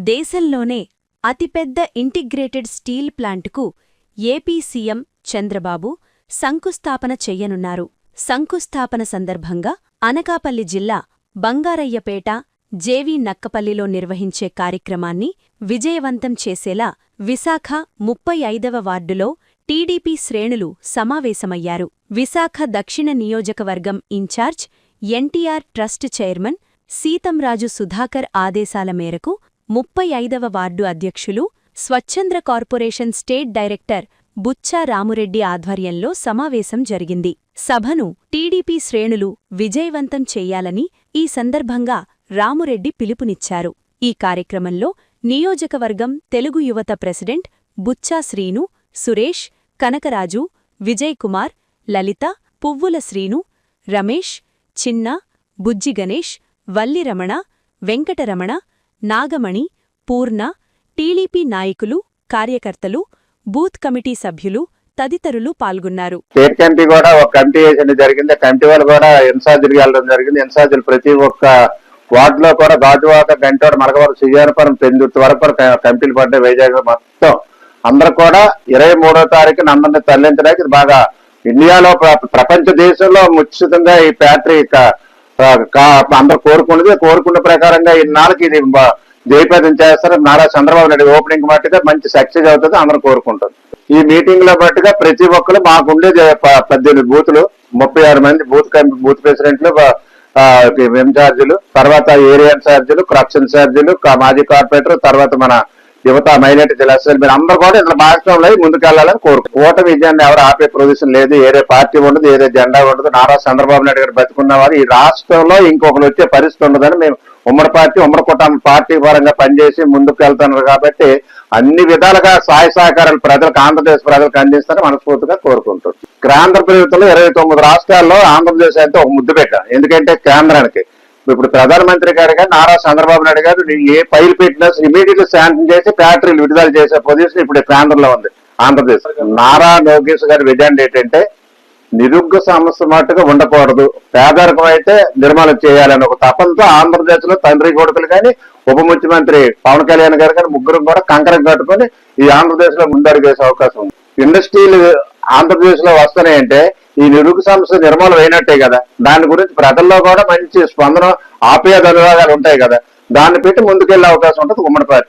దేశంలోనే అతిపెద్ద integrated steel ప్లాంటుకు ఏపీ సీఎం చంద్రబాబు శంకుస్థాపన చెయ్యనున్నారు. శంకుస్థాపన సందర్భంగా అనకాపల్లి జిల్లా బంగారయ్యపేట జేవీ నక్కపల్లిలో నిర్వహించే కార్యక్రమాన్ని విజయవంతం చేసేలా విశాఖ 35వ వార్డులో టీడీపీ శ్రేణులు సమావేశమయ్యారు. విశాఖ దక్షిణ నియోజకవర్గం incharge NTR trust chairman Seethamraju Sudhakar ఆదేశాల మేరకు 35వ వార్డు అధ్యక్షులు, స్వచ్ఛంద్ర corporation state director Buccha Ramureddy ఆధ్వర్యంలో సమావేశం జరిగింది. సభను టీడీపీ శ్రేణులు విజయవంతం చెయ్యాలని ఈ సందర్భంగా రామురెడ్డి పిలుపునిచ్చారు. ఈ కార్యక్రమంలో నియోజకవర్గం తెలుగు యువత ప్రెసిడెంట్ బుచ్చా శ్రీను, సురేష్, కనకరాజు, విజయ్ కుమార్, లలిత, పువ్వుల శ్రీను, రమేష్, చిన్న, బుజ్జి గణేష్, వల్లి రమణ, వెంకటరమణ, నాగమణి, పూర్ణ, టీడీపీ నాయకులు, కార్యకర్తలు, బూత్ కమిటీ సభ్యులు తదితరులు పాల్గొన్నారు. స్టేట్ కమిటీ కూడా ఒక కమిటీ వేసిన జరిగింది. కమిటీ వాళ్ళు కూడా ఇన్ఛార్జీలు వెళ్ళడం జరిగింది. ఇన్ఛార్జీలు ప్రతి ఒక్క వార్డులో కూడా గాజువాక, గంటోడ, మరగవరం, శ్రీయానపురం, పెందుర్తి వరకు కమిటీలు పడ్డాయి. వైజాగ్ మొత్తం అందరూ కూడా 23వ తారీఖున అందరినీ తరలించడానికి ఇది బాగా ఇండియాలో ప్రపంచ దేశంలో ముచ్చితంగా ఈ ఫ్యాక్టరీ అందరూ కోరుకున్న ప్రకారంగా ఇన్నాళ్ళకి ఇది జయప్రదం చేస్తారు. నారా చంద్రబాబు నాయుడు ఓపెనింగ్ మట్టుగా మంచి సక్సెస్ అవుతుంది అందరూ కోరుకుంటారు. ఈ మీటింగ్ లో బట్టుగా ప్రతి ఒక్కరు మాకుండేది 18 బూతులు, 36 మంది బూత్ ప్రెసిడెంట్లు, ఇన్ఛార్జీలు, తర్వాత ఏరియా ఇన్ఛార్జీలు, క్రప్స్ ఇన్ఛార్జీలు, మాజీ కార్పొరేటర్, తర్వాత మన యువత మైనార్టీ జిల్లా మీరు అందరూ కూడా ఇందులో భాగస్వాములు అయి ముందుకెళ్లాలని కూటమి విజయాన్ని ఎవరు ఆపే ప్రొజిషన్ లేదు. ఏదే పార్టీ ఉండదు, ఏదే జెండా ఉండదు. నారా చంద్రబాబు నాయుడు గారు బతుకున్నవారు ఈ రాష్ట్రంలో ఇంకొకరు వచ్చే పరిస్థితి ఉండదని మేము ఉమ్మడి కుటుంబ పార్టీ పరంగా పనిచేసి ముందుకు వెళ్తున్నారు. కాబట్టి అన్ని విధాలుగా సహాయ సహకారాలు ప్రజలకు, ఆంధ్రప్రదేశ్ ప్రజలకు అందిస్తారని మనస్ఫూర్తిగా కోరుకుంటున్నారు. కేంద్ర ప్రభుత్వంలో 29 రాష్ట్రాల్లో ఆంధ్రప్రదేశ్ అయితే ఒక ముద్దు పెట్టాం. ఎందుకంటే కేంద్రానికి ఇప్పుడు ప్రధానమంత్రి గారు నారా చంద్రబాబు నాయుడు గారు ఏ ఫైల్ పెట్టినా ఇమీడియట్లీ శాంక్షన్ చేసి ఫ్యాక్టరీలు విడుదల చేసే పొజిషన్ ఇప్పుడు కేంద్రంలో ఉంది ఆంధ్రప్రదేశ్. నారా లోకేష్ గారి విజన్ ఏంటంటే నిరుద్యోగ సమస్య మట్టుగా ఉండకూడదు, పేదరికం అయితే నిర్మాణం చేయాలని ఒక తపంతో ఆంధ్రప్రదేశ్ లో తండ్రి కొడుకులు కానీ, ఉప ముఖ్యమంత్రి పవన్ కళ్యాణ్ గారు కానీ ముగ్గురు కూడా కంకరం కట్టుకుని ఈ ఆంధ్రప్రదేశ్ లో ముందడుగేసే అవకాశం ఉంది. ఇండస్ట్రీలు ఆంధ్రప్రదేశ్ లో వస్తున్నాయంటే ఈ నిరుద్యోగ సమస్య నిర్మూలన అయినట్టే కదా. దాని గురించి ప్రజల్లో కూడా మంచి స్పందన, ఆప్యాయత అనురాగాలు ఉంటాయి కదా. దాన్ని పెట్టి ముందుకెళ్లే అవకాశం ఉంటుంది ఉమ్మడి పార్టీ.